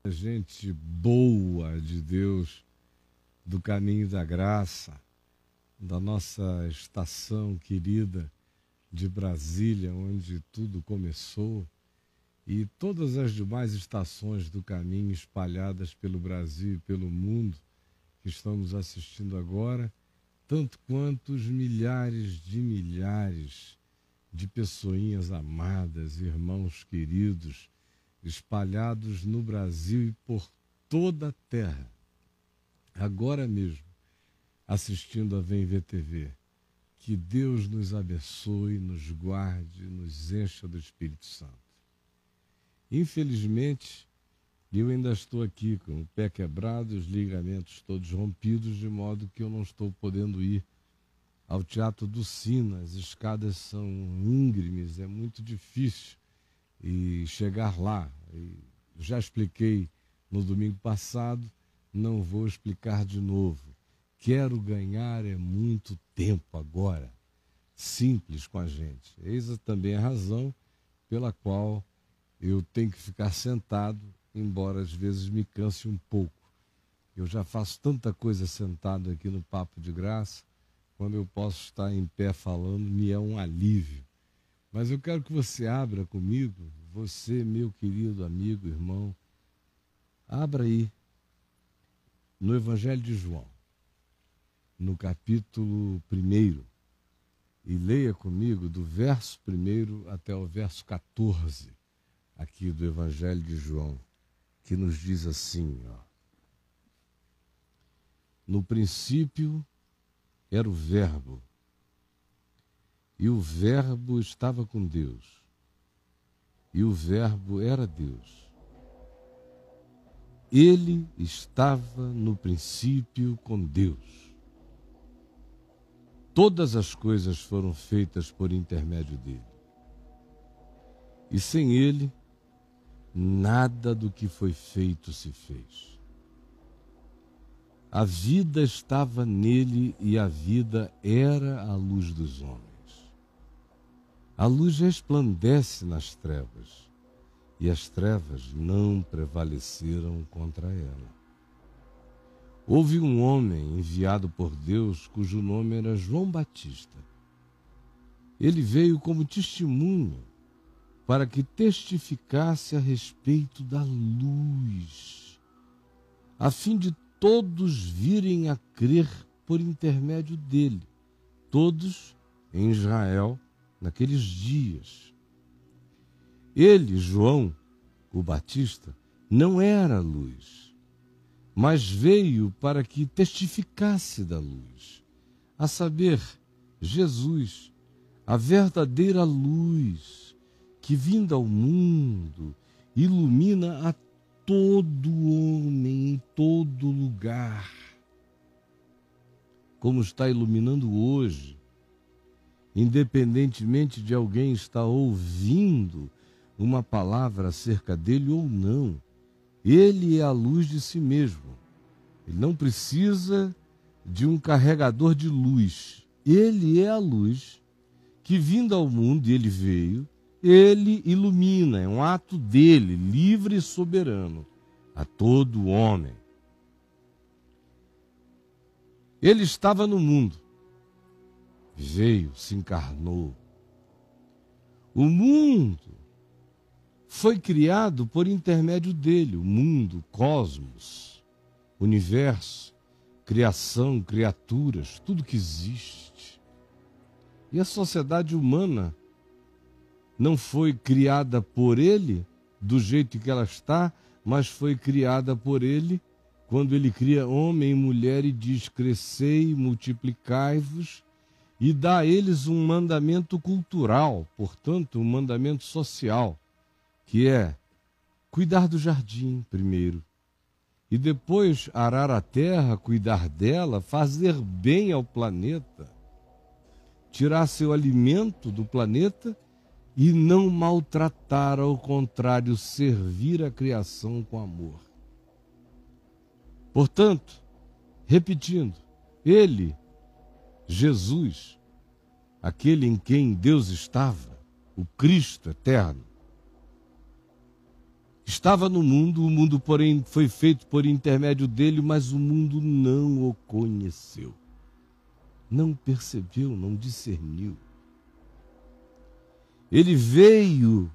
Gente boa de Deus, do caminho da graça, da nossa estação querida de Brasília, onde tudo começou, e todas as demais estações do caminho espalhadas pelo Brasil e pelo mundo que estamos assistindo agora, tanto quanto os milhares de pessoinhas amadas, irmãos queridos, espalhados no Brasil e por toda a terra, agora mesmo, assistindo a Vem Ver TV. Que Deus nos abençoe, nos guarde, nos encha do Espírito Santo. Infelizmente, eu ainda estou aqui com o pé quebrado, os ligamentos todos rompidos, de modo que eu não estou podendo ir ao Teatro do Sina. As escadas são íngremes, é muito difícil e chegar lá. E já expliquei no domingo passado, não vou explicar de novo. Quero ganhar muito tempo agora, simples com a gente. Eis também a razão pela qual eu tenho que ficar sentado, embora às vezes me canse um pouco. Eu já faço tanta coisa sentado aqui no Papo de Graça, quando eu posso estar em pé falando, me é um alívio. Mas eu quero que você abra comigo, você, meu querido amigo, irmão, abra aí no Evangelho de João, no capítulo 1, e leia comigo do verso 1 até o verso 14, aqui do Evangelho de João, que nos diz assim, ó: no princípio era o Verbo, e o Verbo estava com Deus, e o Verbo era Deus. Ele estava no princípio com Deus. Todas as coisas foram feitas por intermédio dele. E sem ele, nada do que foi feito se fez. A vida estava nele e a vida era a luz dos homens. A luz resplandece nas trevas, e as trevas não prevaleceram contra ela. Houve um homem enviado por Deus, cujo nome era João Batista. Ele veio como testemunho, para que testificasse a respeito da luz, a fim de todos virem a crer por intermédio dele, todos em Israel naqueles dias. Ele, João, o Batista, não era luz, mas veio para que testificasse da luz, a saber, Jesus, a verdadeira luz, que vinda ao mundo, ilumina a todo homem em todo lugar, como está iluminando hoje, independentemente de alguém estar ouvindo uma palavra acerca dele ou não. Ele é a luz de si mesmo. Ele não precisa de um carregador de luz. Ele é a luz que, vindo ao mundo, e ele veio, ele ilumina, é um ato dele, livre e soberano, a todo homem. Ele estava no mundo, veio, se encarnou. O mundo foi criado por intermédio dele, o mundo, cosmos, universo, criação, criaturas, tudo que existe. E a sociedade humana não foi criada por ele do jeito que ela está, mas foi criada por ele quando ele cria homem e mulher e diz: crescei, multiplicai-vos, e dá a eles um mandamento cultural, portanto, um mandamento social, que é cuidar do jardim primeiro, e depois arar a terra, cuidar dela, fazer bem ao planeta, tirar seu alimento do planeta e não maltratar, ao contrário, servir a criação com amor. Portanto, repetindo, ele, Jesus, aquele em quem Deus estava, o Cristo eterno, Estava no mundo, o mundo, porém, foi feito por intermédio dele, mas o mundo não o conheceu. Não percebeu, não discerniu. Ele veio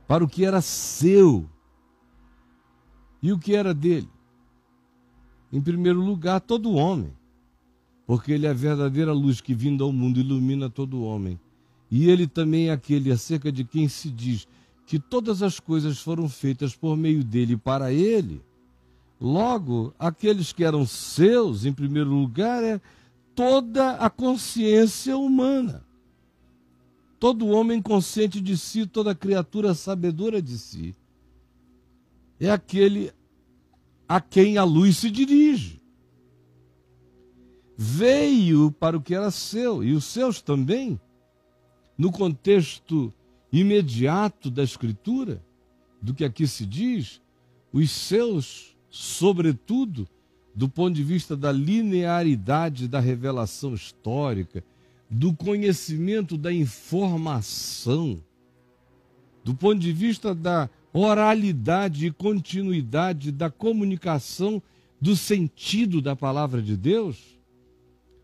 para o que era seu. E o que era dele? Em primeiro lugar, todo homem, porque ele é a verdadeira luz que, vindo ao mundo, ilumina todo homem. E ele também é aquele acerca de quem se diz que todas as coisas foram feitas por meio dele e para ele. Logo, aqueles que eram seus, em primeiro lugar, é toda a consciência humana. Todo homem consciente de si, toda criatura sabedora de si. É aquele a quem a luz se dirige. Veio para o que era seu, e os seus também, no contexto imediato da Escritura, do que aqui se diz, os seus, sobretudo, do ponto de vista da linearidade da revelação histórica, do conhecimento da informação, do ponto de vista da oralidade e continuidade da comunicação do sentido da palavra de Deus,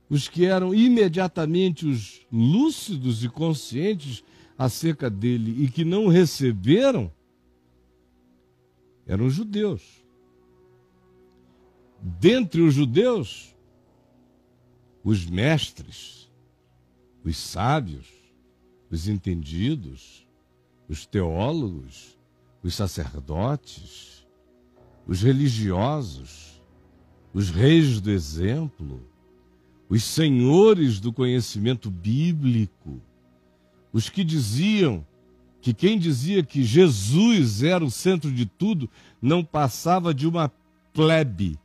os que eram imediatamente os lúcidos e conscientes acerca dele e que não receberam, eram os judeus. Dentre os judeus, os mestres, os sábios, os entendidos, os teólogos, os sacerdotes, os religiosos, os reis do exemplo, os senhores do conhecimento bíblico, os que diziam que quem dizia que Jesus era o centro de tudo não passava de uma plebe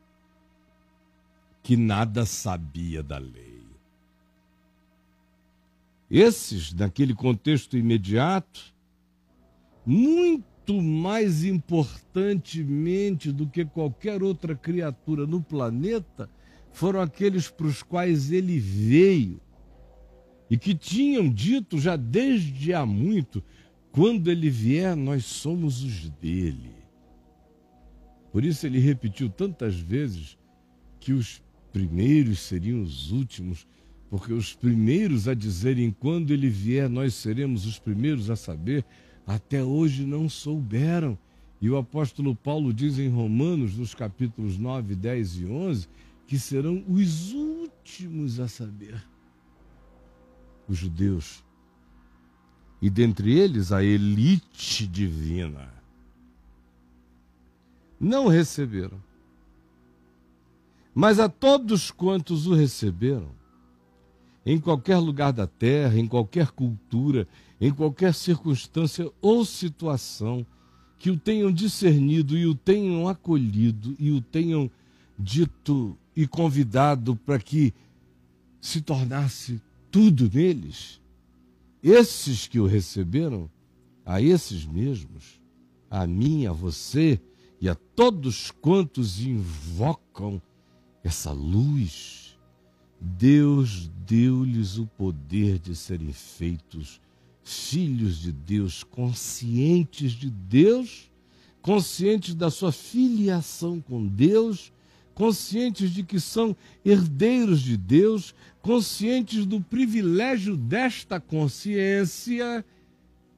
que nada sabia da lei. Esses, naquele contexto imediato, muito mais importantemente do que qualquer outra criatura no planeta, foram aqueles para os quais ele veio e que tinham dito já desde há muito: quando ele vier, nós somos os dele. Por isso ele repetiu tantas vezes que os primeiros seriam os últimos, porque os primeiros a dizerem quando ele vier, nós seremos os primeiros a saber, até hoje não souberam. E o apóstolo Paulo diz em Romanos, nos capítulos 9, 10 e 11, que serão os últimos a saber. Os judeus. E dentre eles a elite divina. Não receberam. Mas a todos quantos o receberam, em qualquer lugar da terra, em qualquer cultura, em qualquer circunstância ou situação, que o tenham discernido e o tenham acolhido e o tenham dito e convidado para que se tornasse tudo neles, esses que o receberam, a esses mesmos, a mim, a você e a todos quantos invocam essa luz, Deus deu-lhes o poder de serem feitos filhos de Deus, conscientes de Deus, conscientes da sua filiação com Deus, conscientes de que são herdeiros de Deus, conscientes do privilégio desta consciência,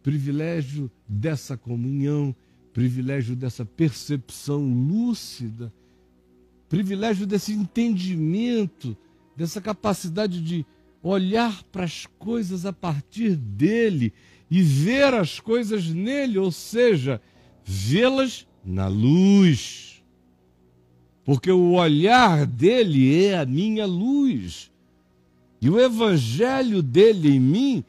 privilégio dessa comunhão, privilégio dessa percepção lúcida, privilégio desse entendimento, dessa capacidade de olhar para as coisas a partir dele e ver as coisas nele, ou seja, vê-las na luz. Porque o olhar dele é a minha luz. E o evangelho dele em mim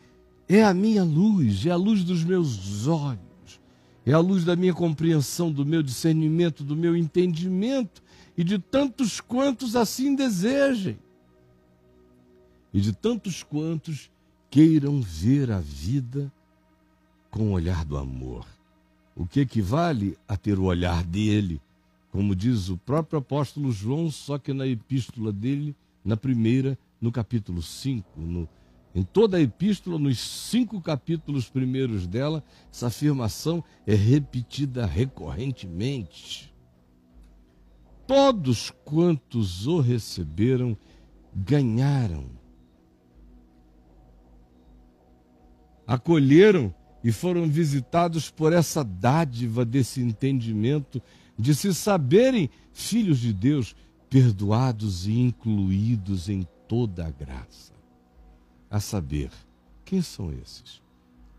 é a minha luz, é a luz dos meus olhos, é a luz da minha compreensão, do meu discernimento, do meu entendimento e de tantos quantos assim desejem. E de tantos quantos queiram ver a vida com o olhar do amor. O que equivale a ter o olhar dele, como diz o próprio apóstolo João, só que na epístola dele, na primeira, no capítulo 5, no Em toda a epístola, nos 5 capítulos primeiros dela, essa afirmação é repetida recorrentemente. Todos quantos o receberam, ganharam. Acolheram e foram visitados por essa dádiva desse entendimento de se saberem filhos de Deus, perdoados e incluídos em toda a graça. A saber, quem são esses?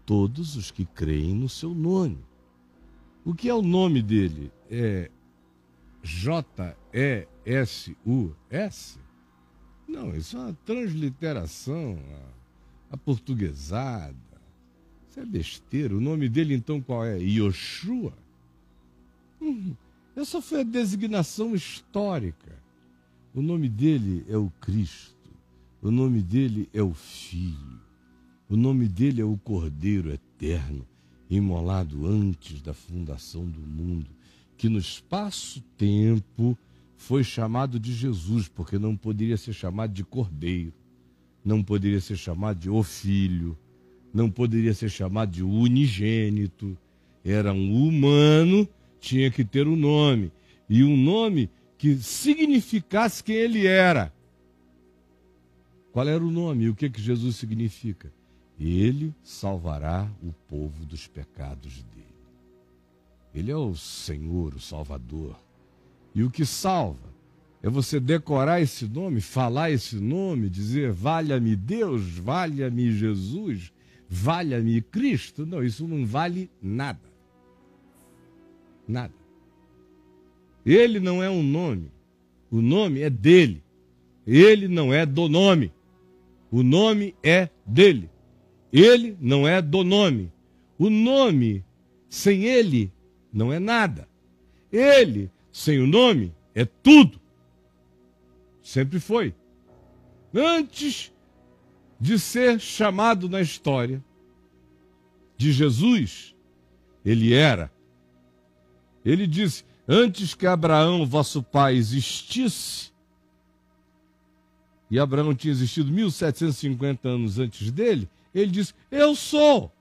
Todos os que creem no seu nome. O que é o nome dele? É J-E-S-U-S? Não, isso é uma transliteração, aportuguesada. Isso é besteira. O nome dele, então, qual é? Yoshua? Essa foi a designação histórica. O nome dele é o Cristo. O nome dele é o Filho. O nome dele é o Cordeiro Eterno, imolado antes da fundação do mundo, que no espaço-tempo foi chamado de Jesus, porque não poderia ser chamado de Cordeiro, não poderia ser chamado de O Filho, não poderia ser chamado de unigênito. Era um humano, tinha que ter um nome, e um nome que significasse quem ele era. Qual era o nome? E o que Jesus significa? Ele salvará o povo dos pecados dele. Ele é o Senhor, o Salvador. E o que salva é você decorar esse nome, falar esse nome, dizer valha-me Deus, valha-me Jesus, valha-me Cristo. Não, isso não vale nada. Nada. Ele não é um nome. O nome é dele. Ele não é do nome. O nome é dele. Ele não é do nome. O nome, sem ele, não é nada. Ele, sem o nome, é tudo. Sempre foi. Antes de ser chamado na história de Jesus, ele era. Ele disse, antes que Abraão, vosso pai, existisse, e Abraão tinha existido 1750 anos antes dele, ele disse, eu sou.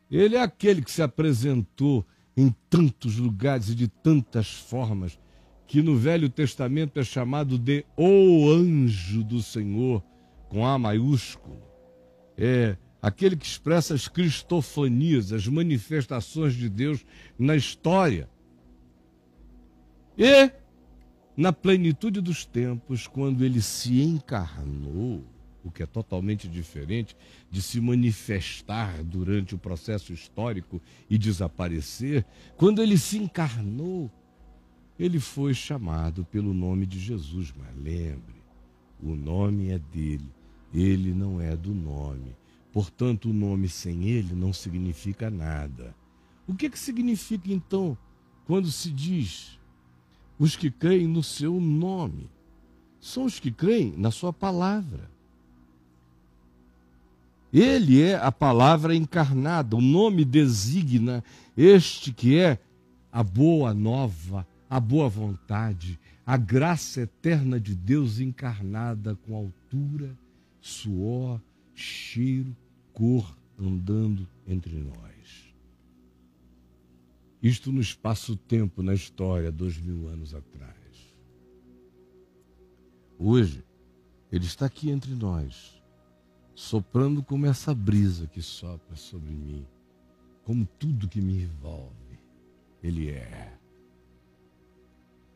Ele é aquele que se apresentou em tantos lugares e de tantas formas, que no Velho Testamento é chamado de o anjo do Senhor, com A maiúsculo. É aquele que expressa as cristofanias, as manifestações de Deus na história. E, na plenitude dos tempos, quando ele se encarnou, o que é totalmente diferente de se manifestar durante o processo histórico e desaparecer, quando ele se encarnou, ele foi chamado pelo nome de Jesus. Mas lembre, o nome é dele, ele não é do nome. Portanto, o nome sem ele não significa nada. O que significa, então, quando se diz os que creem no seu nome? São os que creem na sua palavra. Ele é a palavra encarnada. O nome designa este que é a boa nova, a boa vontade, a graça eterna de Deus encarnada com altura, suor, cheiro, cor, andando entre nós. Isto no espaço-tempo, na história, 2000 anos atrás. Hoje, ele está aqui entre nós, soprando como essa brisa que sopra sobre mim, como tudo que me envolve. Ele é.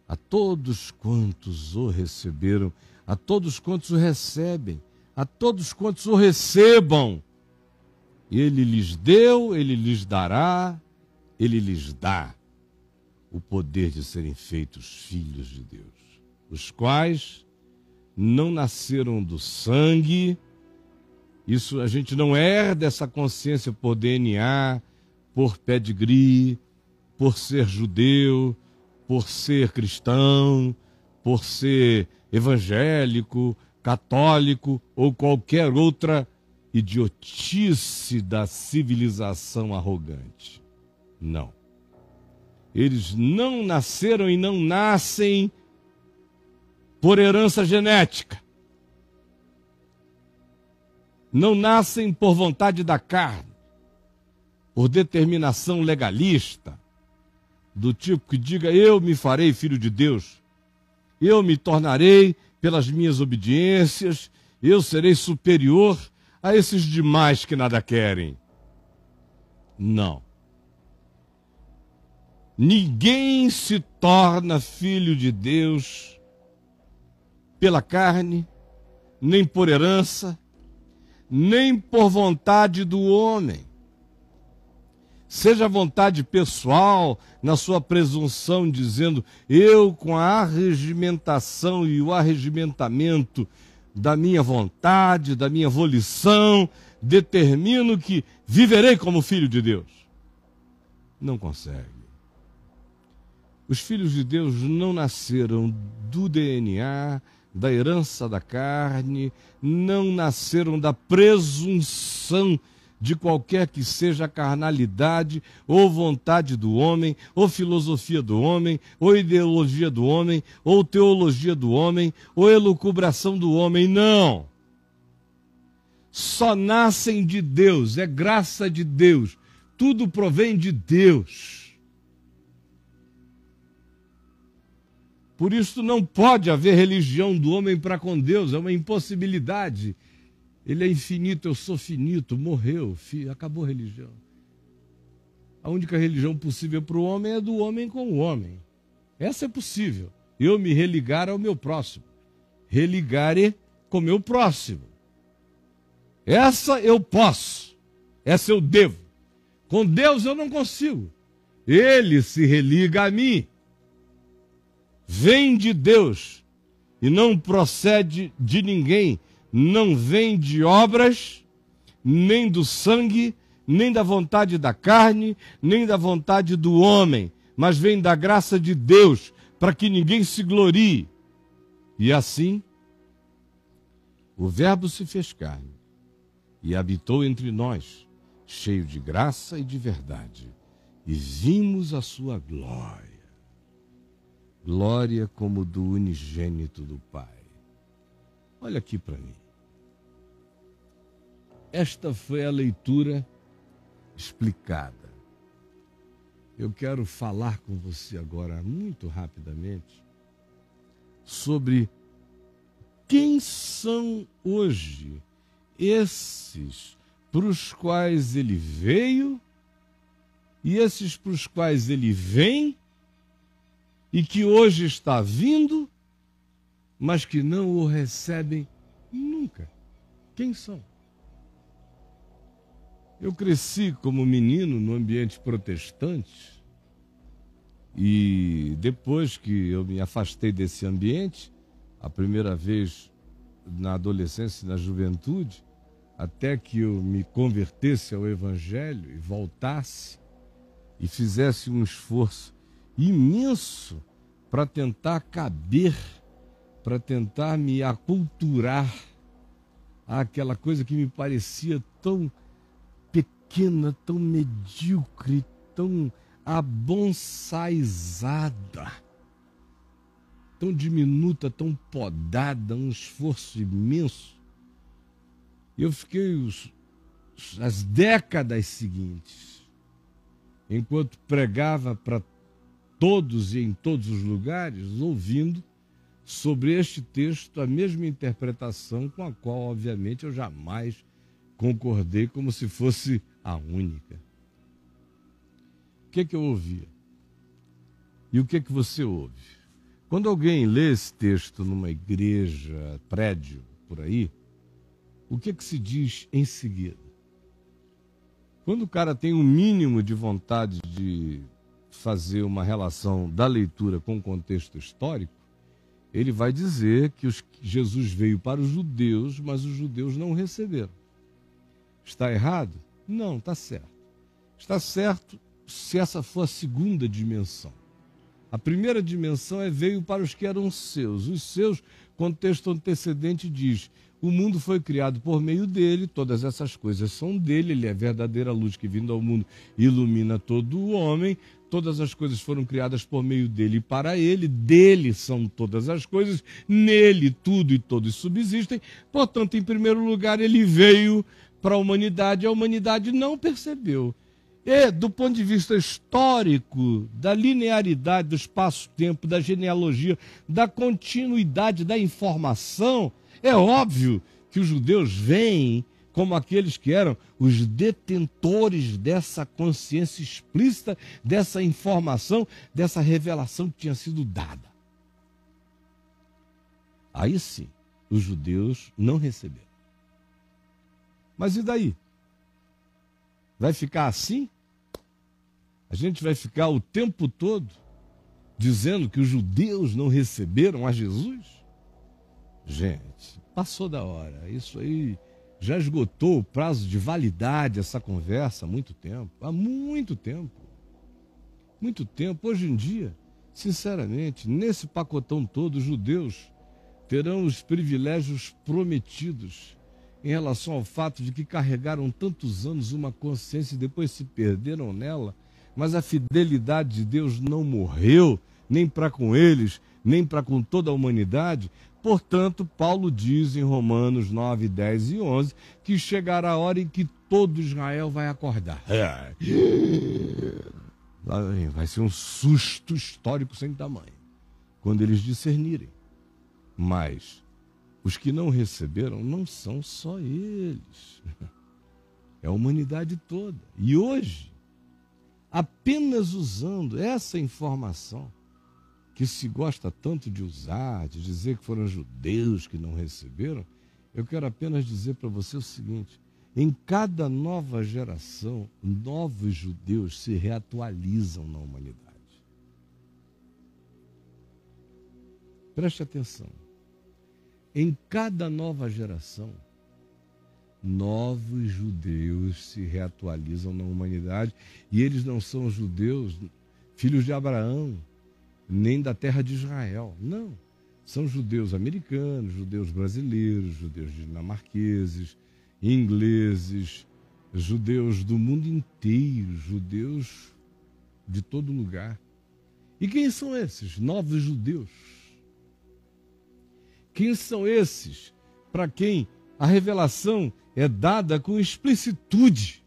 A todos quantos o receberam, a todos quantos o recebem, a todos quantos o recebam, ele lhes deu, ele lhes dará, ele lhes dá o poder de serem feitos filhos de Deus, os quais não nasceram do sangue. Isso a gente não herda essa consciência por DNA, por pedigree, por ser judeu, por ser cristão, por ser evangélico, católico ou qualquer outra idiotice da civilização arrogante. Não. Eles não nasceram e não nascem por herança genética. não nascem por vontade da carne, por determinação legalista, do tipo que diga: eu me farei filho de Deus, eu me tornarei pelas minhas obediências, eu serei superior a esses demais que nada querem. Não. Ninguém se torna filho de Deus pela carne, nem por herança, nem por vontade do homem. Seja a vontade pessoal, na sua presunção, dizendo: eu, com a arregimentação e o arregimentamento da minha vontade, da minha volição, determino que viverei como filho de Deus. Não consegue. Os filhos de Deus não nasceram do DNA, da herança da carne, não nasceram da presunção de qualquer que seja a carnalidade, ou vontade do homem, ou filosofia do homem, ou ideologia do homem, ou teologia do homem, ou elucubração do homem. Não! Só nascem de Deus, é graça de Deus, tudo provém de Deus. Por isso não pode haver religião do homem para com Deus, é uma impossibilidade. Ele é infinito, eu sou finito, morreu, acabou a religião. A única religião possível para o homem é do homem com o homem. Essa é possível. Eu me religar ao meu próximo. Religare com o meu próximo. Essa eu posso. Essa eu devo. Com Deus eu não consigo. Ele se religa a mim. Vem de Deus e não procede de ninguém. Não vem de obras, nem do sangue, nem da vontade da carne, nem da vontade do homem, mas vem da graça de Deus, para que ninguém se glorie. E assim, o Verbo se fez carne e habitou entre nós, cheio de graça e de verdade, e vimos a sua glória. Glória como do unigênito do Pai. Olha aqui para mim. Esta foi a leitura explicada. Eu quero falar com você agora, muito rapidamente, sobre quem são hoje esses para os quais ele veio e esses para os quais ele vem e que hoje está vindo, mas que não o recebem nunca. Quem são? Eu cresci como menino no ambiente protestante e depois que eu me afastei desse ambiente, a primeira vez na adolescência e na juventude, até que eu me convertesse ao Evangelho e voltasse e fizesse um esforço imenso para tentar caber, para tentar me aculturar àquela coisa que me parecia tão pequena, tão medíocre, tão abonsaizada, tão diminuta, tão podada, um esforço imenso. Eu fiquei as décadas seguintes, enquanto pregava para todos e em todos os lugares, ouvindo sobre este texto a mesma interpretação com a qual, obviamente, eu jamais concordei como se fosse a única. O que eu ouvia? E o que você ouve? Quando alguém lê esse texto numa igreja, prédio, por aí, o que se diz em seguida? Quando o cara tem um mínimo de vontade de fazer uma relação da leitura com o contexto histórico, ele vai dizer que Jesus veio para os judeus, mas os judeus não o receberam. Está errado? Não, está certo. Está certo se essa for a segunda dimensão. A primeira dimensão é veio para os que eram seus. Os seus, contexto antecedente diz, O mundo foi criado por meio dele, todas essas coisas são dele, ele é a verdadeira luz que, vindo ao mundo, ilumina todo o homem. Todas as coisas foram criadas por meio dele e para ele, dele são todas as coisas, nele tudo e todos subsistem. Portanto, em primeiro lugar, ele veio para a humanidade não percebeu. E, do ponto de vista histórico, da linearidade do espaço-tempo, da genealogia, da continuidade da informação, é óbvio que os judeus veem como aqueles que eram os detentores dessa consciência explícita, dessa informação, dessa revelação que tinha sido dada. Aí sim, os judeus não receberam. Mas e daí? Vai ficar assim? A gente vai ficar o tempo todo dizendo que os judeus não receberam a Jesus? Gente, passou da hora. Isso aí já esgotou o prazo de validade, essa conversa, há muito tempo. Há muito tempo. Muito tempo. Hoje em dia, sinceramente, nesse pacotão todo, os judeus terão os privilégios prometidos em relação ao fato de que carregaram tantos anos uma consciência e depois se perderam nela, mas a fidelidade de Deus não morreu, nem para com eles, nem para com toda a humanidade. Portanto, Paulo diz em Romanos 9, 10 e 11 que chegará a hora em que todo Israel vai acordar. Vai ser um susto histórico sem tamanho, quando eles discernirem. Mas os que não receberam não são só eles. É a humanidade toda. E hoje, apenas usando essa informação que se gosta tanto de usar, de dizer que foram judeus que não receberam, eu quero apenas dizer para você o seguinte: em cada nova geração, novos judeus se reatualizam na humanidade. Preste atenção. Em cada nova geração, novos judeus se reatualizam na humanidade, e eles não são judeus, filhos de Abraão, nem da terra de Israel. Não. São judeus americanos, judeus brasileiros, judeus dinamarqueses, ingleses, judeus do mundo inteiro, judeus de todo lugar. E quem são esses novos judeus? Quem são esses para quem a revelação é dada com explicitude?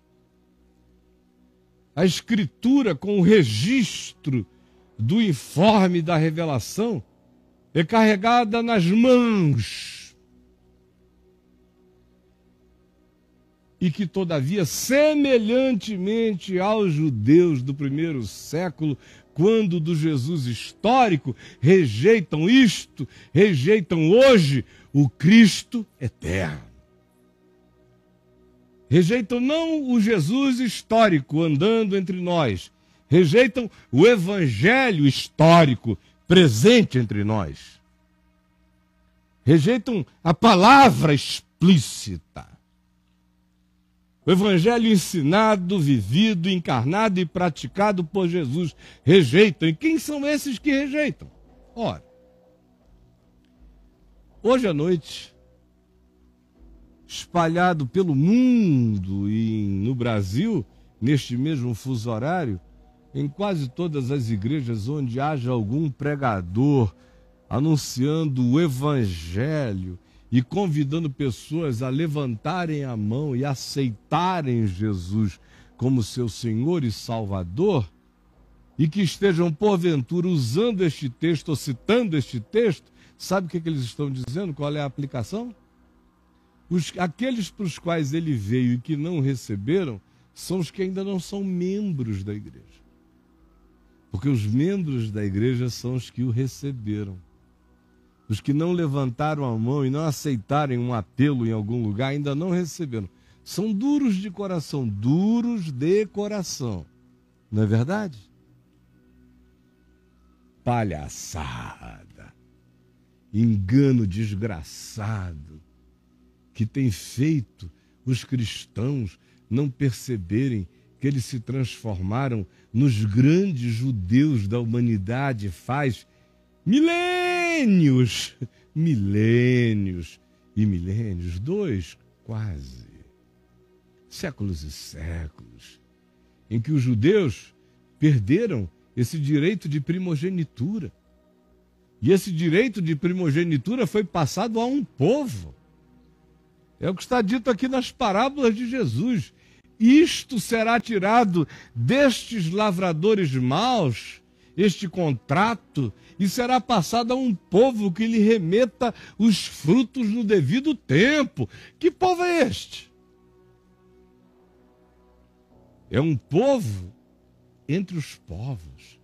A escritura com o registro do informe da revelação é carregada nas mãos. E que, todavia, semelhantemente aos judeus do primeiro século, quando do Jesus histórico, rejeitam isto, rejeitam hoje o Cristo eterno. Rejeitam não o Jesus histórico andando entre nós, rejeitam o evangelho histórico presente entre nós. Rejeitam a palavra explícita. O evangelho ensinado, vivido, encarnado e praticado por Jesus. Rejeitam. E quem são esses que rejeitam? Ora, hoje à noite, espalhado pelo mundo e no Brasil, neste mesmo fuso horário, em quase todas as igrejas onde haja algum pregador anunciando o evangelho e convidando pessoas a levantarem a mão e aceitarem Jesus como seu Senhor e Salvador, e que estejam, porventura, usando este texto ou citando este texto, sabe o que eles estão dizendo? Qual é a aplicação? Aqueles para os quais ele veio e que não receberam são os que ainda não são membros da igreja. Porque os membros da igreja são os que o receberam. Os que não levantaram a mão e não aceitarem um apelo em algum lugar ainda não receberam. São duros de coração, duros de coração. Não é verdade? Palhaçada, engano desgraçado que tem feito os cristãos não perceberem que eles se transformaram nos grandes judeus da humanidade faz milênios e milênios, 2 quase, séculos e séculos, em que os judeus perderam esse direito de primogenitura. E esse direito de primogenitura foi passado a um povo. É o que está dito aqui nas parábolas de Jesus. Isto será tirado destes lavradores maus, este contrato, e será passado a um povo que lhe remeta os frutos no devido tempo. Que povo é este? É um povo entre os povos.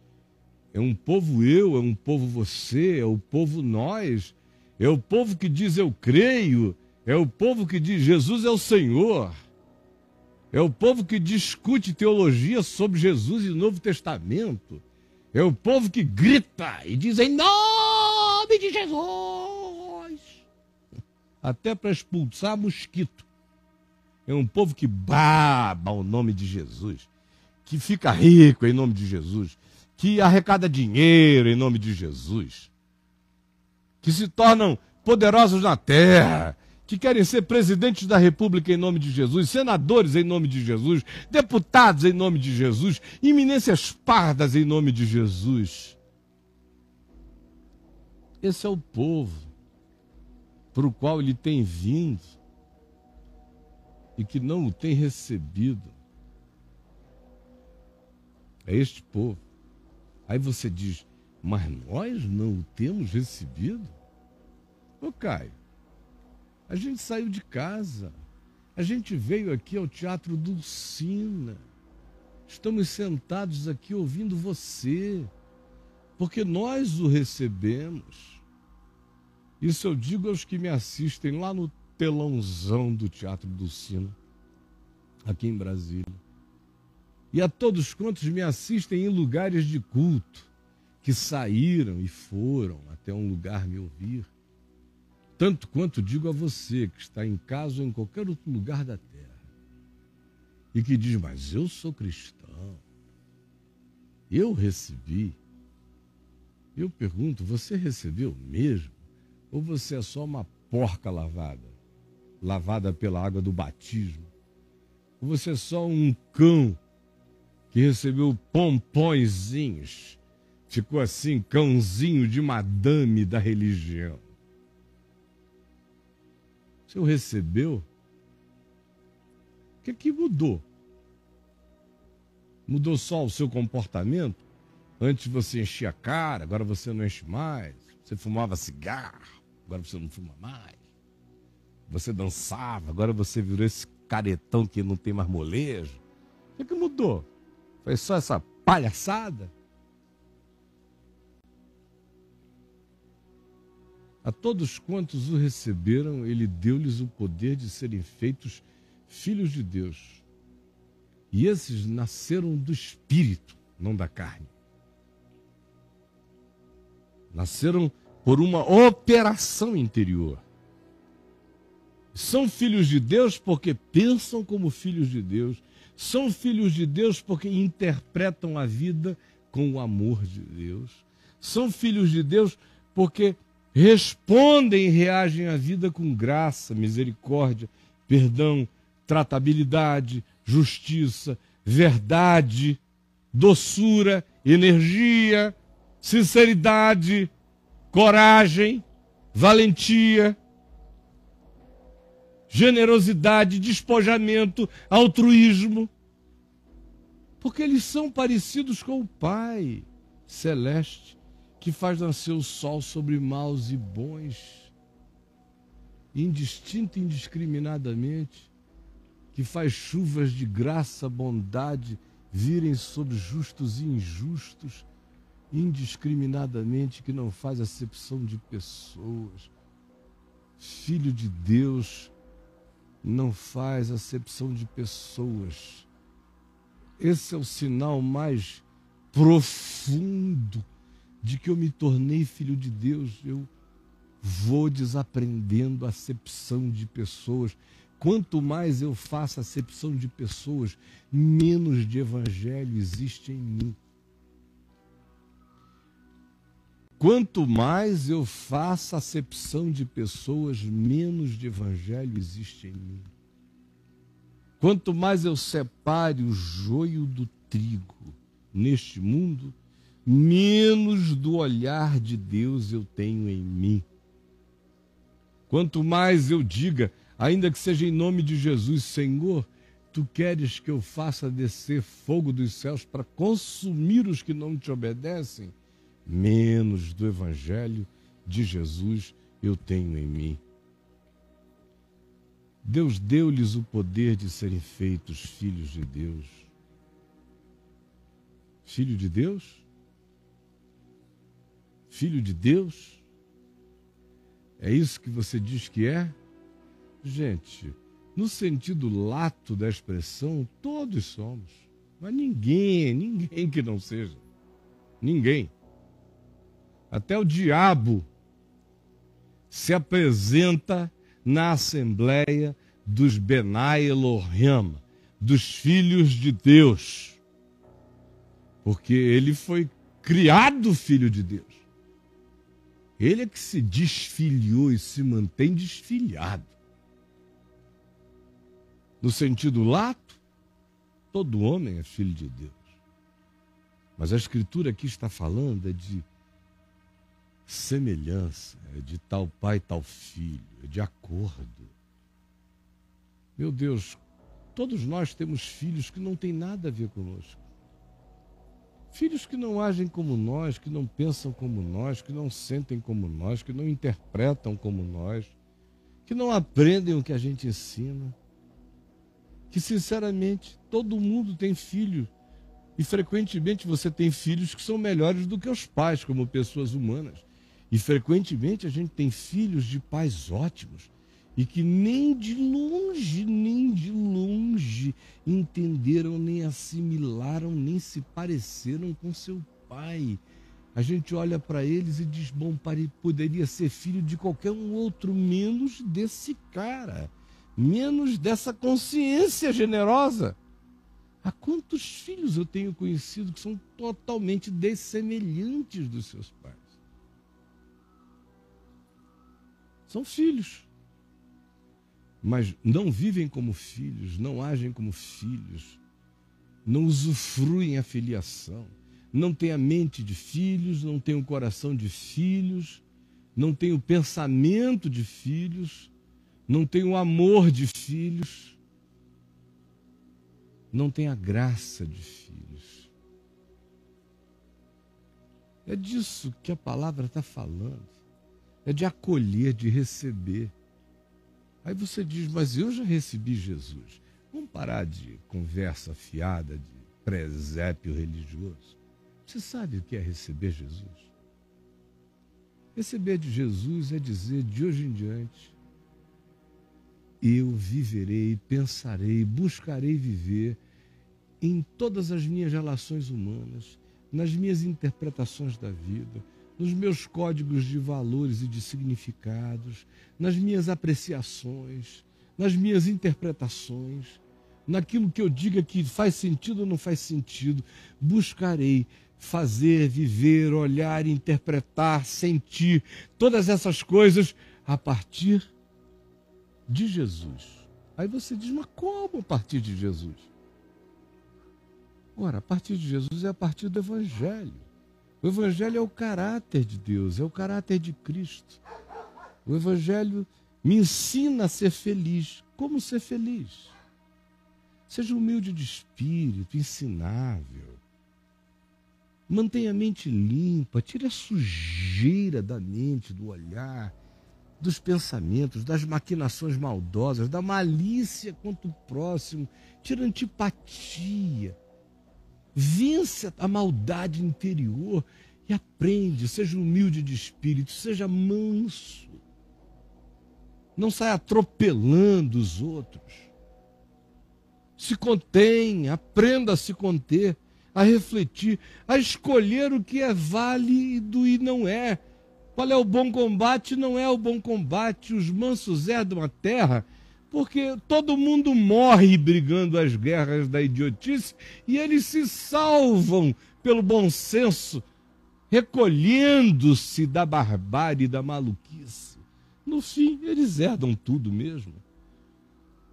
É um povo eu, é um povo você, é o povo nós. É o povo que diz eu creio, é o povo que diz Jesus é o Senhor. É o povo que discute teologia sobre Jesus e o Novo Testamento. É o povo que grita e diz em nome de Jesus. Até para expulsar mosquito. É um povo que baba o nome de Jesus. Que fica rico em nome de Jesus. Que arrecada dinheiro em nome de Jesus. Que se tornam poderosos na terra. Que querem ser presidentes da República em nome de Jesus, senadores em nome de Jesus, deputados em nome de Jesus, eminências pardas em nome de Jesus. Esse é o povo para o qual ele tem vindo e que não o tem recebido. É este povo. Aí você diz, mas nós não o temos recebido? Ô Caio, a gente saiu de casa, a gente veio aqui ao Teatro Dulcina, estamos sentados aqui ouvindo você, porque nós o recebemos. Isso eu digo aos que me assistem lá no telãozão do Teatro Dulcina, aqui em Brasília. E a todos quantos me assistem em lugares de culto, que saíram e foram até um lugar me ouvir. Tanto quanto digo a você que está em casa ou em qualquer outro lugar da terra e que diz, mas eu sou cristão, eu recebi. Eu pergunto, você recebeu mesmo? Ou você é só uma porca lavada pela água do batismo? Ou você é só um cão que recebeu pompõezinhos, ficou assim, cãozinho de madame da religião? O senhor recebeu? O que mudou? Mudou só o seu comportamento? Antes você enchia a cara, agora você não enche mais. Você fumava cigarro, agora você não fuma mais. Você dançava, agora você virou esse caretão que não tem mais molejo. O que mudou? Foi só essa palhaçada? A todos quantos o receberam, ele deu-lhes o poder de serem feitos filhos de Deus. E esses nasceram do Espírito, não da carne. Nasceram por uma operação interior. São filhos de Deus porque pensam como filhos de Deus. São filhos de Deus porque interpretam a vida com o amor de Deus. São filhos de Deus porque respondem e reagem à vida com graça, misericórdia, perdão, tratabilidade, justiça, verdade, doçura, energia, sinceridade, coragem, valentia, generosidade, despojamento, altruísmo, porque eles são parecidos com o Pai Celeste, que faz nascer o sol sobre maus e bons, indistinto e indiscriminadamente, que faz chuvas de graça, bondade, virem sobre justos e injustos, indiscriminadamente, que não faz acepção de pessoas. Filho de Deus não faz acepção de pessoas. Esse é o sinal mais profundo de que eu me tornei filho de Deus. Eu vou desaprendendo a acepção de pessoas. Quanto mais eu faço acepção de pessoas, menos de evangelho existe em mim. quanto mais eu faço acepção de pessoas, menos de evangelho existe em mim. Quanto mais eu separe o joio do trigo neste mundo, menos do olhar de Deus eu tenho em mim. Quanto mais eu diga, ainda que seja em nome de Jesus, Senhor, tu queres que eu faça descer fogo dos céus para consumir os que não te obedecem, menos do evangelho de Jesus eu tenho em mim. Deus deu-lhes o poder de serem feitos filhos de Deus. Filho de Deus? Filho de Deus? É isso que você diz que é? Gente, no sentido lato da expressão, todos somos. Mas ninguém que não seja. Ninguém. Até o diabo se apresenta na Assembleia dos Benai Elohim, dos filhos de Deus. Porque ele foi criado filho de Deus. Ele é que se desfiliou e se mantém desfiliado. No sentido lato, todo homem é filho de Deus. Mas a Escritura aqui está falando de semelhança, é de tal pai, tal filho, é de acordo. Meu Deus, todos nós temos filhos que não têm nada a ver conosco. Filhos que não agem como nós, que não pensam como nós, que não sentem como nós, que não interpretam como nós, que não aprendem o que a gente ensina. Que, sinceramente, todo mundo tem filho. E, frequentemente, você tem filhos que são melhores do que os pais, como pessoas humanas. E, frequentemente, a gente tem filhos de pais ótimos e que nem de longe entenderam, nem assimilaram, nem se pareceram com seu pai. A gente olha para eles e diz, bom, poderia ser filho de qualquer um outro, menos desse cara, menos dessa consciência generosa. Há quantos filhos eu tenho conhecido que são totalmente dessemelhantes dos seus pais? São filhos, mas não vivem como filhos, não agem como filhos, não usufruem a filiação, não têm a mente de filhos, não têm o coração de filhos, não têm o pensamento de filhos, não têm o amor de filhos, não têm a graça de filhos. É disso que a palavra está falando. É de acolher, de receber. Aí você diz, mas eu já recebi Jesus. Vamos parar de conversa fiada, de presépio religioso. Você sabe o que é receber Jesus? Receber de Jesus é dizer, de hoje em diante, eu viverei, pensarei, buscarei viver em todas as minhas relações humanas, nas minhas interpretações da vida, nos meus códigos de valores e de significados, nas minhas apreciações, nas minhas interpretações, naquilo que eu diga que faz sentido ou não faz sentido, buscarei fazer, viver, olhar, interpretar, sentir, todas essas coisas a partir de Jesus. Aí você diz, mas como a partir de Jesus? Ora, a partir de Jesus é a partir do Evangelho. O Evangelho é o caráter de Deus, é o caráter de Cristo. O Evangelho me ensina a ser feliz. Como ser feliz? Seja humilde de espírito, ensinável. Mantenha a mente limpa, tire a sujeira da mente, do olhar, dos pensamentos, das maquinações maldosas, da malícia contra o próximo. Tire a antipatia. Vence a maldade interior e aprende, seja humilde de espírito, seja manso. Não saia atropelando os outros. Se contenha, aprenda a se conter, a refletir, a escolher o que é válido e não é. Qual é o bom combate? Não é o bom combate. Os mansos herdam a terra, porque todo mundo morre brigando as guerras da idiotice e eles se salvam pelo bom senso recolhendo-se da barbárie e da maluquice. No fim, eles herdam tudo mesmo.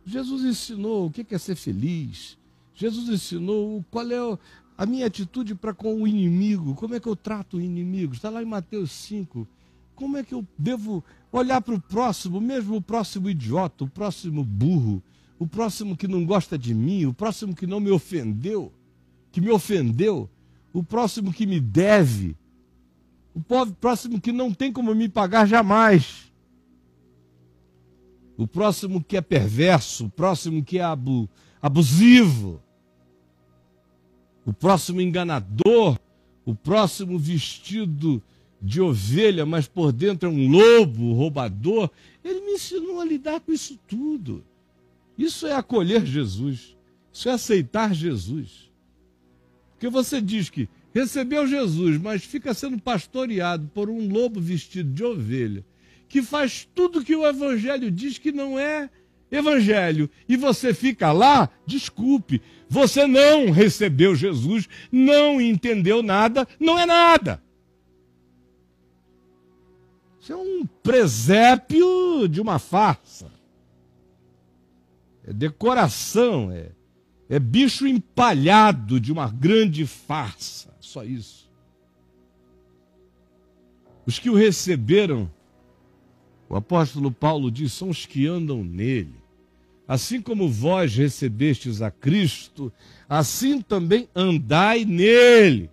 Jesus ensinou o que é ser feliz. Jesus ensinou qual é a minha atitude para com o inimigo. Como é que eu trato o inimigo? Está lá em Mateus 5. Como é que eu devo olhar para o próximo, mesmo o próximo idiota, o próximo burro, o próximo que não gosta de mim, o próximo que não me ofendeu, que me ofendeu, o próximo que me deve, o próximo que não tem como me pagar jamais, o próximo que é perverso, o próximo que é abusivo, o próximo enganador, o próximo vestido de ovelha, mas por dentro é um lobo, roubador. Ele me ensinou a lidar com isso tudo. Isso é acolher Jesus. Isso é aceitar Jesus. Porque você diz que recebeu Jesus, mas fica sendo pastoreado por um lobo vestido de ovelha, que faz tudo que o Evangelho diz que não é Evangelho, e você fica lá, desculpe, você não recebeu Jesus, não entendeu nada, não é nada. Isso é um presépio de uma farsa. É decoração, é bicho empalhado de uma grande farsa. Só isso. Os que o receberam, o apóstolo Paulo diz, são os que andam nele. Assim como vós recebestes a Cristo, assim também andai nele.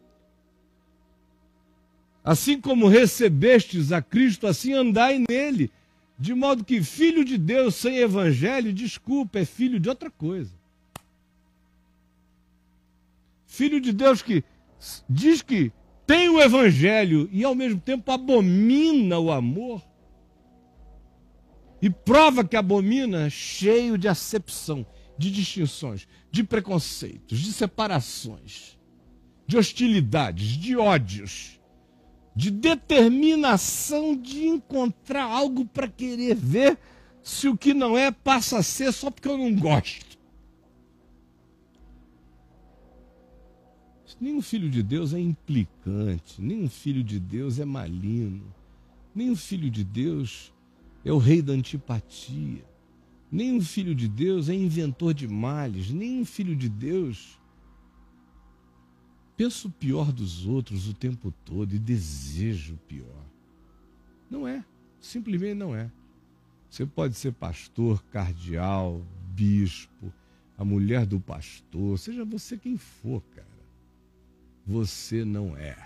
Assim como recebestes a Cristo, assim andai nele. De modo que filho de Deus sem evangelho, desculpa, é filho de outra coisa. Filho de Deus que diz que tem o evangelho e ao mesmo tempo abomina o amor. E prova que abomina, cheio de acepção, de distinções, de preconceitos, de separações, de hostilidades, de ódios, de determinação de encontrar algo para querer ver se o que não é passa a ser só porque eu não gosto. Nenhum filho de Deus é implicante, nenhum filho de Deus é maligno, nenhum filho de Deus é o rei da antipatia, nenhum filho de Deus é inventor de males, nenhum filho de Deus pensa o pior dos outros o tempo todo e deseja o pior. Não é, simplesmente não é. Você pode ser pastor, cardeal, bispo, a mulher do pastor, seja você quem for, cara. Você não é.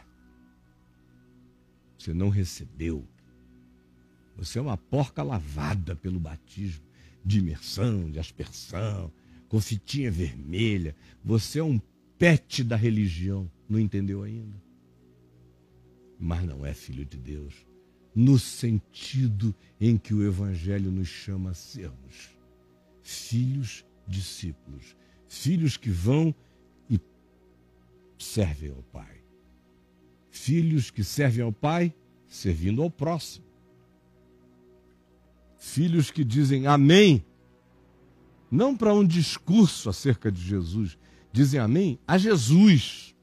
Você não recebeu. Você é uma porca lavada pelo batismo de imersão, de aspersão, com fitinha vermelha. Você é um pet da religião. Não entendeu ainda? Mas não é filho de Deus, no sentido em que o Evangelho nos chama a sermos filhos discípulos, filhos que vão e servem ao Pai, filhos que servem ao Pai servindo ao próximo, filhos que dizem amém, não para um discurso acerca de Jesus, dizem amém a Jesus,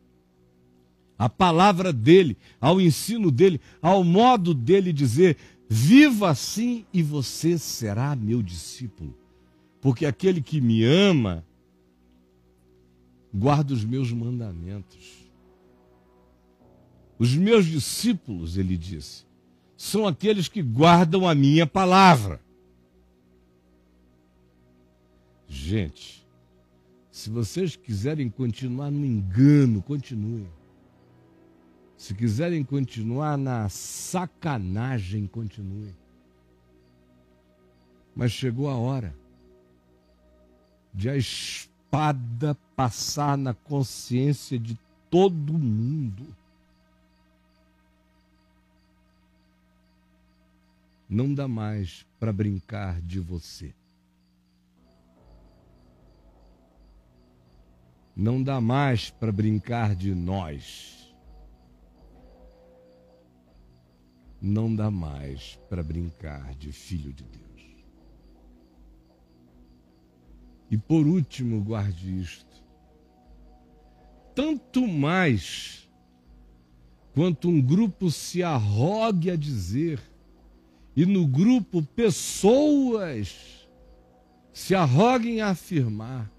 a palavra dele, ao ensino dele, ao modo dele dizer, viva assim e você será meu discípulo. Porque aquele que me ama, guarda os meus mandamentos. Os meus discípulos, ele disse, são aqueles que guardam a minha palavra. Gente, se vocês quiserem continuar no engano, continuem. Se quiserem continuar na sacanagem, continuem. Mas chegou a hora de a espada passar na consciência de todo mundo. Não dá mais para brincar de você. Não dá mais para brincar de nós. Não dá mais para brincar de filho de Deus. E por último, guarde isto. Tanto mais quanto um grupo se arrogue a dizer, e no grupo pessoas se arroguem a afirmar,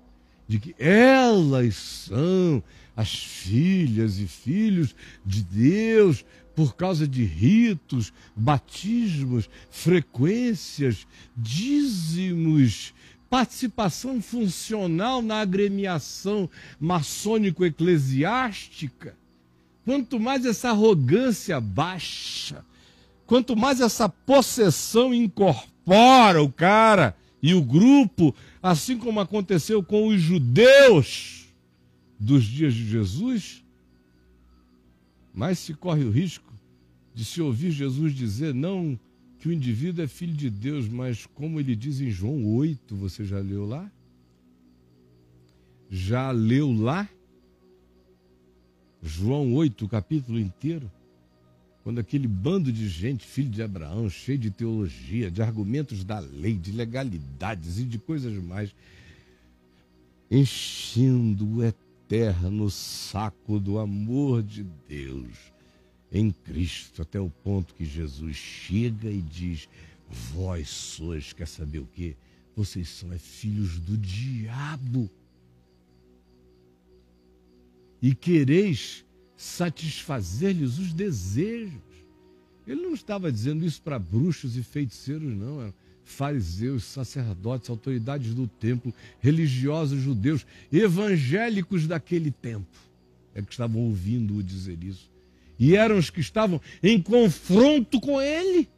de que elas são as filhas e filhos de Deus por causa de ritos, batismos, frequências, dízimos, participação funcional na agremiação maçônico-eclesiástica. Quanto mais essa arrogância baixa, quanto mais essa possessão incorpora o cara e o grupo, assim como aconteceu com os judeus dos dias de Jesus, mais se corre o risco de se ouvir Jesus dizer não que o indivíduo é filho de Deus, mas como ele diz em João 8, você já leu lá? Já leu lá? João 8, o capítulo inteiro, quando aquele bando de gente, filho de Abraão, cheio de teologia, de argumentos da lei, de legalidades e de coisas mais, enchendo o eterno saco do amor de Deus em Cristo, até o ponto que Jesus chega e diz: vós sois, quer saber o quê? Vocês são filhos do diabo. E quereis satisfazer-lhes os desejos. Ele não estava dizendo isso para bruxos e feiticeiros, não. Eram fariseus, sacerdotes, autoridades do templo, religiosos judeus, evangélicos daquele tempo, é que estavam ouvindo-o dizer isso. E eram os que estavam em confronto com ele,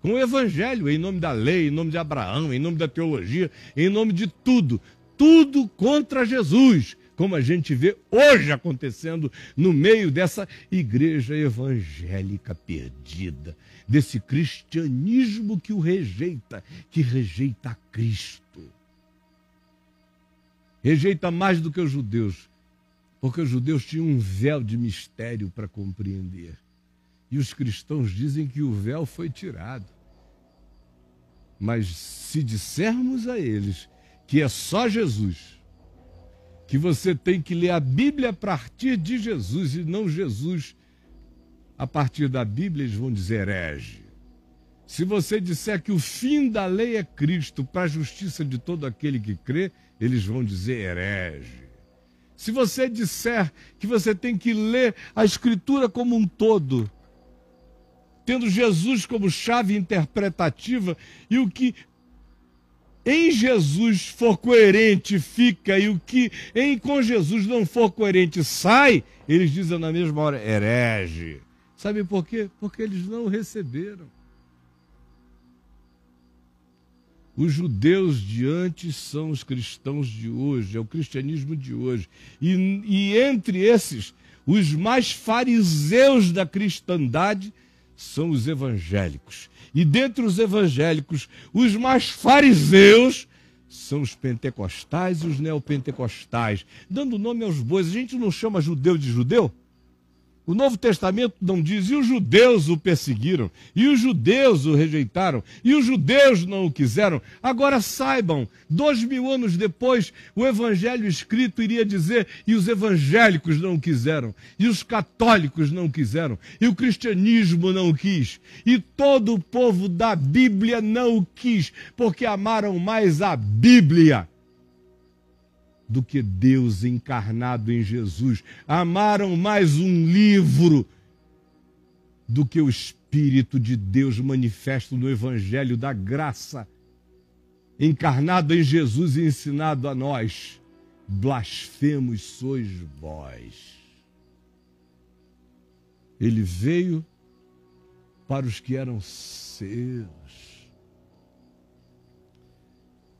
com o evangelho, em nome da lei, em nome de Abraão, em nome da teologia, em nome de tudo. Tudo contra Jesus, como a gente vê hoje acontecendo no meio dessa igreja evangélica perdida, desse cristianismo que o rejeita, que rejeita a Cristo. Rejeita mais do que os judeus, porque os judeus tinham um véu de mistério para compreender. E os cristãos dizem que o véu foi tirado. Mas se dissermos a eles que é só Jesus, que você tem que ler a Bíblia a partir de Jesus e não Jesus a partir da Bíblia, eles vão dizer herege. Se você disser que o fim da lei é Cristo para a justiça de todo aquele que crê, eles vão dizer herege. Se você disser que você tem que ler a Escritura como um todo, tendo Jesus como chave interpretativa, e o que em Jesus for coerente fica, e o que com Jesus não for coerente sai, eles dizem na mesma hora, herege. Sabe por quê? Porque eles não receberam. Os judeus de antes são os cristãos de hoje, é o cristianismo de hoje. E entre esses, os mais fariseus da cristandade são os evangélicos. E dentre os evangélicos, os mais fariseus são os pentecostais e os neopentecostais. Dando nome aos bois, a gente não chama judeu de judeu? O Novo Testamento não diz, e os judeus o perseguiram, e os judeus o rejeitaram, e os judeus não o quiseram. Agora saibam, 2000 anos depois, o evangelho escrito iria dizer, e os evangélicos não o quiseram, e os católicos não o quiseram, e o cristianismo não o quis, e todo o povo da Bíblia não o quis, porque amaram mais a Bíblia do que Deus encarnado em Jesus. Amaram mais um livro do que o Espírito de Deus manifesto no Evangelho da graça, encarnado em Jesus e ensinado a nós. Blasfemos sois vós. Ele veio para os que eram seus.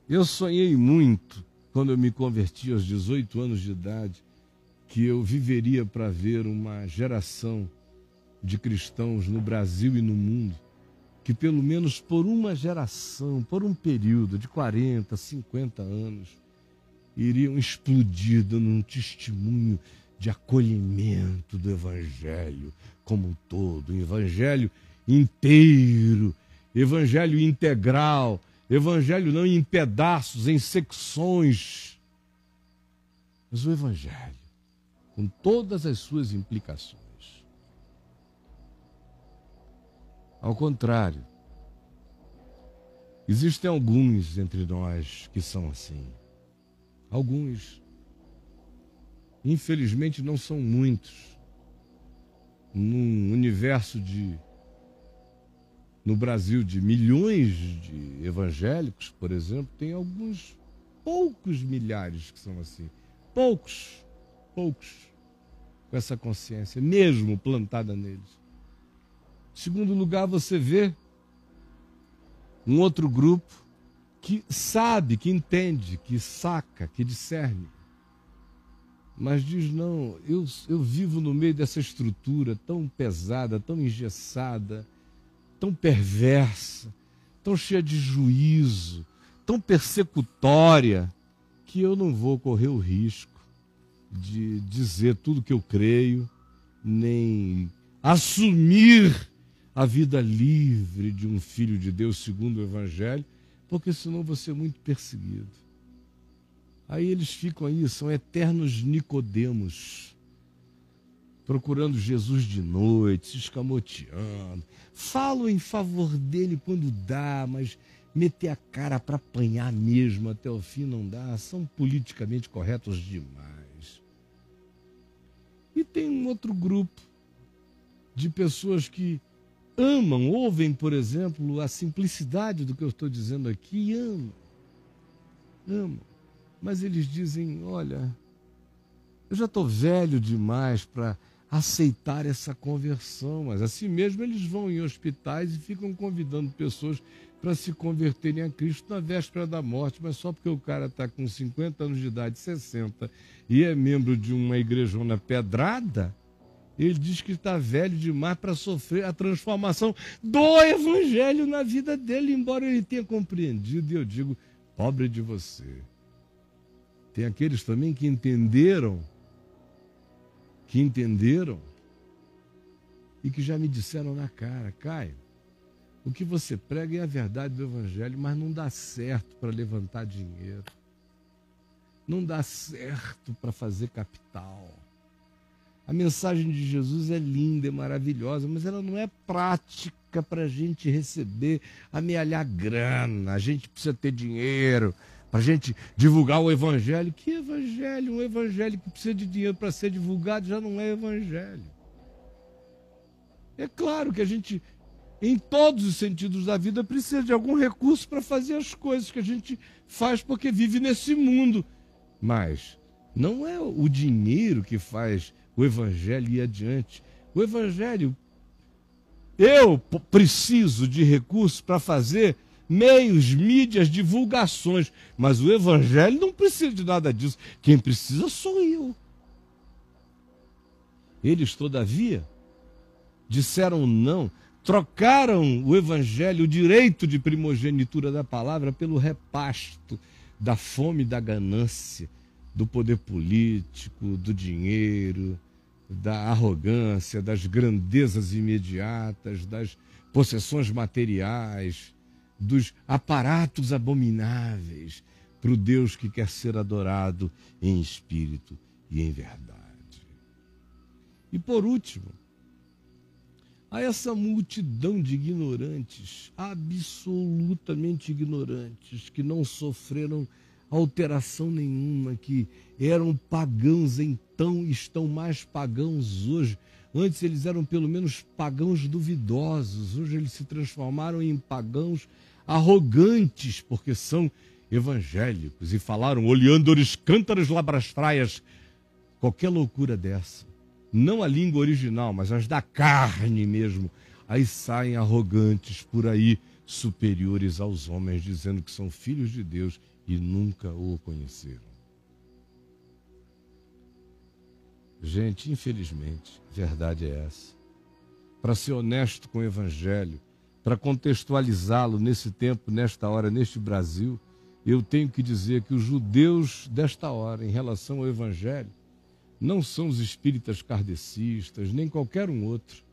Eu sonhei muito quando eu me converti aos 18 anos de idade, que eu viveria para ver uma geração de cristãos no Brasil e no mundo, que pelo menos por uma geração, por um período de 40, 50 anos, iriam explodir dando um testemunho de acolhimento do Evangelho como um todo, um Evangelho inteiro, Evangelho integral, Evangelho não em pedaços, em secções, mas o Evangelho, com todas as suas implicações. Ao contrário, existem alguns entre nós que são assim. Alguns. Infelizmente não são muitos. Num universo no Brasil de milhões de evangélicos, por exemplo, tem alguns poucos milhares que são assim. Poucos com essa consciência, mesmo plantada neles. Em segundo lugar, você vê um outro grupo que sabe, que entende, que saca, que discerne. Mas diz, não, eu vivo no meio dessa estrutura tão pesada, tão engessada, tão perversa, tão cheia de juízo, tão persecutória, que eu não vou correr o risco de dizer tudo que eu creio, nem assumir a vida livre de um filho de Deus segundo o Evangelho, porque senão vou ser muito perseguido. Aí eles ficam aí, são eternos Nicodemos, procurando Jesus de noite, se escamoteando. Falam em favor dele quando dá, mas meter a cara para apanhar mesmo até o fim não dá. São politicamente corretos demais. E tem um outro grupo de pessoas que amam, ouvem, por exemplo, a simplicidade do que eu estou dizendo aqui, amam. Mas eles dizem, olha, eu já estou velho demais para aceitar essa conversão. Mas assim mesmo eles vão em hospitais e ficam convidando pessoas para se converterem a Cristo na véspera da morte, mas só porque o cara está com 50 anos de idade, 60, e é membro de uma igrejona pedrada, ele diz que está velho demais para sofrer a transformação do Evangelho na vida dele, embora ele tenha compreendido. E eu digo, pobre de você. Tem aqueles também que entenderam e que já me disseram na cara, Caio, o que você prega é a verdade do Evangelho, mas não dá certo para levantar dinheiro. Não dá certo para fazer capital. A mensagem de Jesus é linda, é maravilhosa, mas ela não é prática para a gente receber, amealhar grana. A gente precisa ter dinheiro para a gente divulgar o Evangelho. Que Evangelho? Um Evangelho que precisa de dinheiro para ser divulgado já não é Evangelho. É claro que a gente, em todos os sentidos da vida, precisa de algum recurso para fazer as coisas que a gente faz porque vive nesse mundo. Mas não é o dinheiro que faz o Evangelho ir adiante. O Evangelho, eu preciso de recursos para fazer meios, mídias, divulgações, mas o Evangelho não precisa de nada disso. Quem precisa sou eu. Eles, todavia, disseram não, trocaram o Evangelho, o direito de primogenitura da palavra, pelo repasto da fome e da ganância, do poder político, do dinheiro, da arrogância, das grandezas imediatas, das possessões materiais, dos aparatos abomináveis para o Deus que quer ser adorado em espírito e em verdade. E por último, há essa multidão de ignorantes, absolutamente ignorantes, que não sofreram alteração nenhuma, que eram pagãos então, estão mais pagãos hoje. Antes eles eram pelo menos pagãos duvidosos, hoje eles se transformaram em pagãos arrogantes, porque são evangélicos, e falaram oleandores, cântaros, labrasfraias, qualquer loucura dessa. Não a língua original, mas as da carne mesmo. Aí saem arrogantes por aí, superiores aos homens, dizendo que são filhos de Deus e nunca o conheceram. Gente, infelizmente, a verdade é essa. Para ser honesto com o Evangelho, para contextualizá-lo nesse tempo, nesta hora, neste Brasil, eu tenho que dizer que os judeus desta hora, em relação ao Evangelho, não são os espíritas kardecistas, nem qualquer um outro.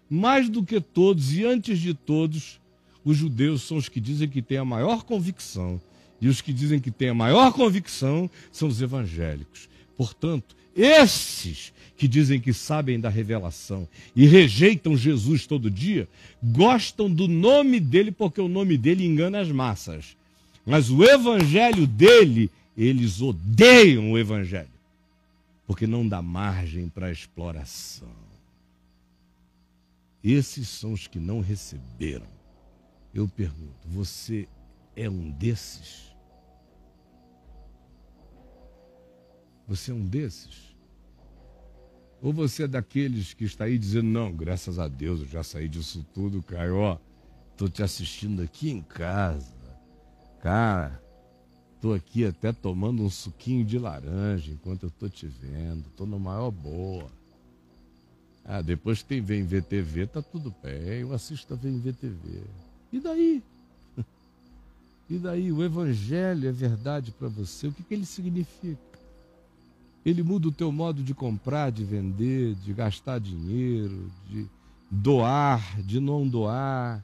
Mais do que todos e antes de todos, os judeus são os que dizem que têm a maior convicção. E os que dizem que têm a maior convicção são os evangélicos. Portanto, esses que dizem que sabem da revelação e rejeitam Jesus todo dia, gostam do nome dele porque o nome dele engana as massas. Mas o evangelho dele, eles odeiam o evangelho, porque não dá margem para exploração. Esses são os que não receberam. Eu pergunto, você é um desses? Você é um desses? Ou você é daqueles que está aí dizendo, não, graças a Deus, eu já saí disso tudo, Caio, ó, estou te assistindo aqui em casa. Cara, estou aqui até tomando um suquinho de laranja enquanto eu estou te vendo, estou na maior boa. Ah, depois que vem ver TV, tá tudo bem, eu assisto a ver TV. E daí? E daí? O evangelho é verdade para você, o que ele significa? Ele muda o teu modo de comprar, de vender, de gastar dinheiro, de doar, de não doar,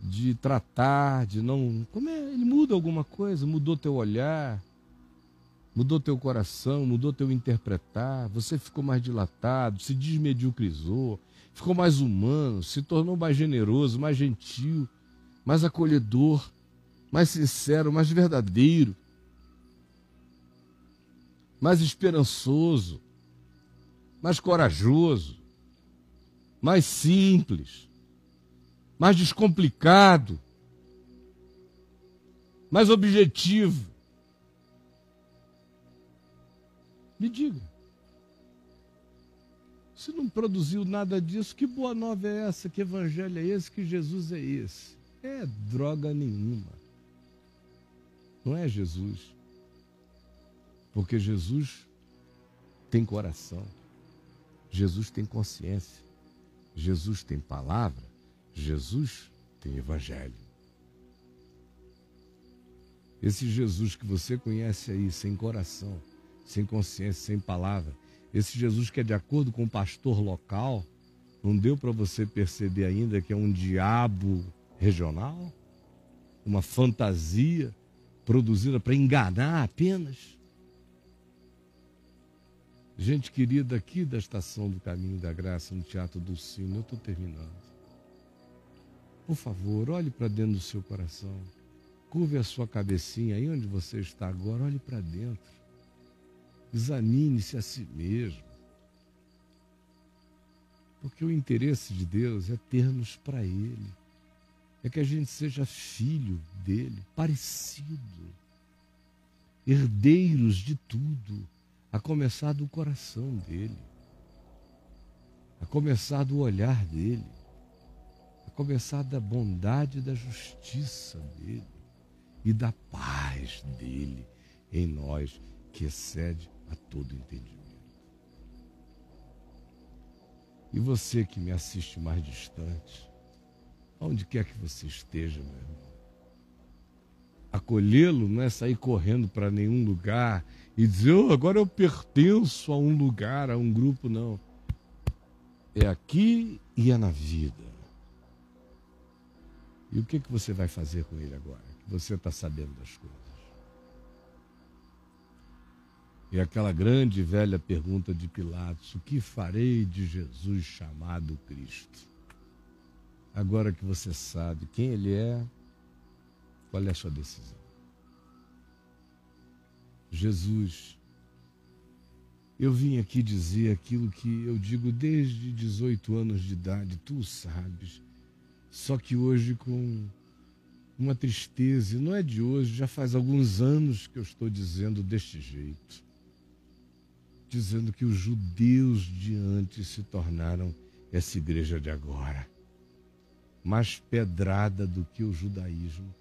de tratar, de não... Como é? Ele muda alguma coisa, mudou teu olhar, mudou teu coração, mudou teu interpretar, você ficou mais dilatado, se desmediocrizou, ficou mais humano, se tornou mais generoso, mais gentil, mais acolhedor, mais sincero, mais verdadeiro, mais esperançoso, mais corajoso, mais simples, mais descomplicado, mais objetivo. Me diga. Se não produziu nada disso, que boa nova é essa? Que evangelho é esse? Que Jesus é esse? É droga nenhuma. Não é Jesus. Porque Jesus tem coração. Jesus tem consciência. Jesus tem palavra. Jesus tem evangelho. Esse Jesus que você conhece aí, sem coração, sem consciência, sem palavra, esse Jesus que é de acordo com o pastor local, não deu para você perceber ainda que é um diabo regional? Uma fantasia produzida para enganar apenas? Gente querida, aqui da Estação do Caminho da Graça, no Teatro do Sino, eu estou terminando. Por favor, olhe para dentro do seu coração. Curve a sua cabecinha aí onde você está agora, olhe para dentro. Examine-se a si mesmo. Porque o interesse de Deus é ter-nos para Ele. É que a gente seja filho dEle, parecido. Herdeiros de tudo. A começar do coração dEle. A começar do olhar dEle. A começar da bondade e da justiça dEle. E da paz dEle em nós, que excede a todo entendimento. E você que me assiste mais distante, onde quer que você esteja, meu irmão, acolhê-lo não é sair correndo para nenhum lugar e dizer, oh, agora eu pertenço a um lugar, a um grupo, não. É aqui e é na vida. E o que você vai fazer com ele agora? Que você está sabendo das coisas. E aquela grande e velha pergunta de Pilatos, o que farei de Jesus chamado Cristo? Agora que você sabe quem ele é, qual é a sua decisão? Jesus, eu vim aqui dizer aquilo que eu digo desde 18 anos de idade, tu sabes, só que hoje com uma tristeza, e não é de hoje, já faz alguns anos que eu estou dizendo deste jeito. Dizendo que os judeus de antes se tornaram essa igreja de agora. Mais pedrada do que o judaísmo.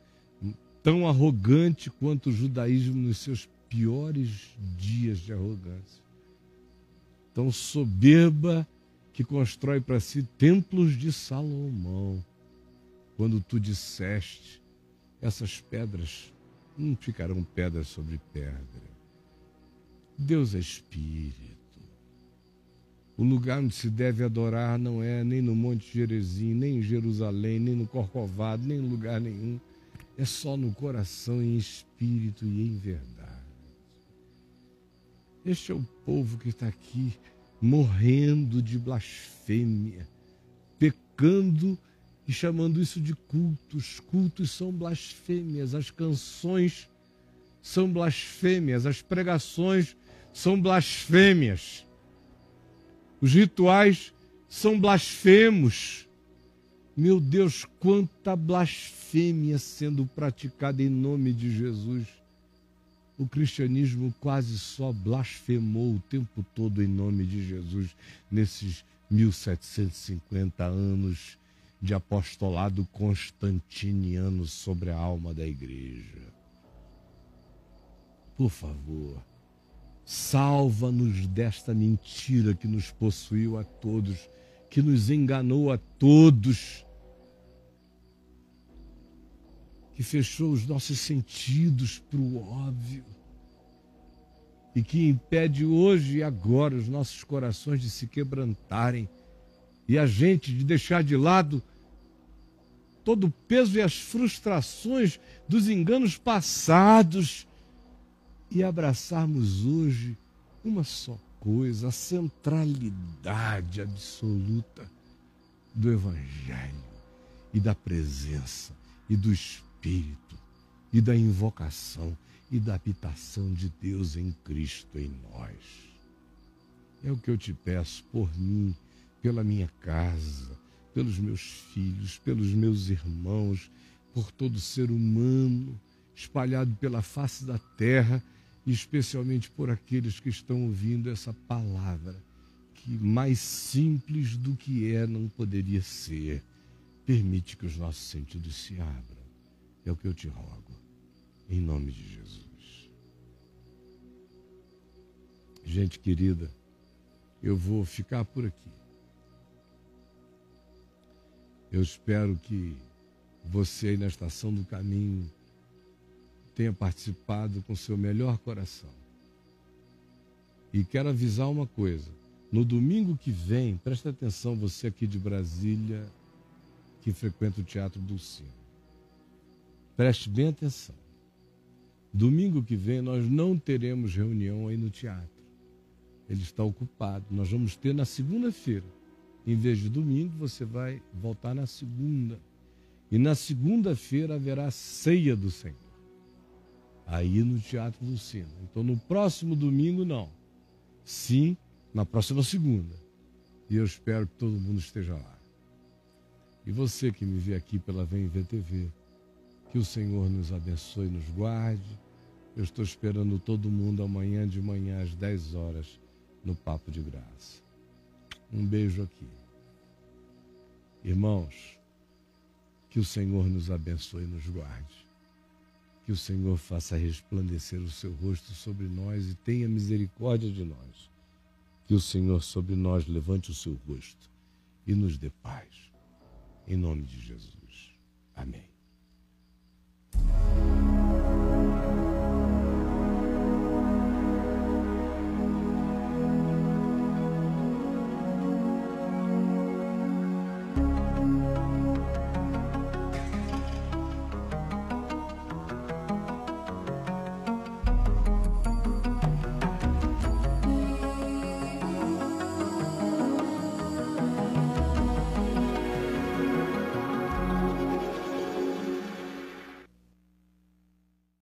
Tão arrogante quanto o judaísmo nos seus piores dias de arrogância. Tão soberba que constrói para si templos de Salomão. Quando tu disseste, essas pedras não ficarão pedras sobre pedra. Deus é Espírito. O lugar onde se deve adorar não é nem no Monte Gerizim, nem em Jerusalém, nem no Corcovado, nem em lugar nenhum. É só no coração, em espírito e em verdade. Este é o povo que está aqui morrendo de blasfêmia, pecando e chamando isso de cultos. Cultos são blasfêmias, as canções são blasfêmias, as pregações são blasfêmias, os rituais são blasfemos. Meu Deus, quanta blasfêmia sendo praticada em nome de Jesus. O cristianismo quase só blasfemou o tempo todo em nome de Jesus, nesses 1750 anos de apostolado constantiniano sobre a alma da igreja. Por favor, salva-nos desta mentira que nos possuiu a todos, que nos enganou a todos, que fechou os nossos sentidos para o óbvio e que impede hoje e agora os nossos corações de se quebrantarem e a gente de deixar de lado todo o peso e as frustrações dos enganos passados e abraçarmos hoje uma só coisa, a centralidade absoluta do Evangelho e da presença e do Espírito e da invocação e da habitação de Deus em Cristo em nós. É o que eu te peço por mim, pela minha casa, pelos meus filhos, pelos meus irmãos, por todo ser humano espalhado pela face da terra, e especialmente por aqueles que estão ouvindo essa palavra, que mais simples do que é não poderia ser. Permite que os nossos sentidos se abram. É o que eu te rogo, em nome de Jesus. Gente querida, eu vou ficar por aqui. Eu espero que você aí na Estação do Caminho tenha participado com seu melhor coração. E quero avisar uma coisa. No domingo que vem, presta atenção, você aqui de Brasília, que frequenta o Teatro Dulcina. Preste bem atenção. Domingo que vem nós não teremos reunião aí no teatro. Ele está ocupado. Nós vamos ter na segunda-feira. Em vez de domingo, você vai voltar na segunda. E na segunda-feira haverá ceia do Senhor. Aí no Teatro Dulcina. Então no próximo domingo não. Sim, na próxima segunda. E eu espero que todo mundo esteja lá. E você que me vê aqui pela Vem Ver TV, que o Senhor nos abençoe e nos guarde. Eu estou esperando todo mundo amanhã de manhã às 10 horas no Papo de Graça. Um beijo aqui. Irmãos, que o Senhor nos abençoe e nos guarde. Que o Senhor faça resplandecer o seu rosto sobre nós e tenha misericórdia de nós. Que o Senhor sobre nós levante o seu rosto e nos dê paz. Em nome de Jesus. Amém.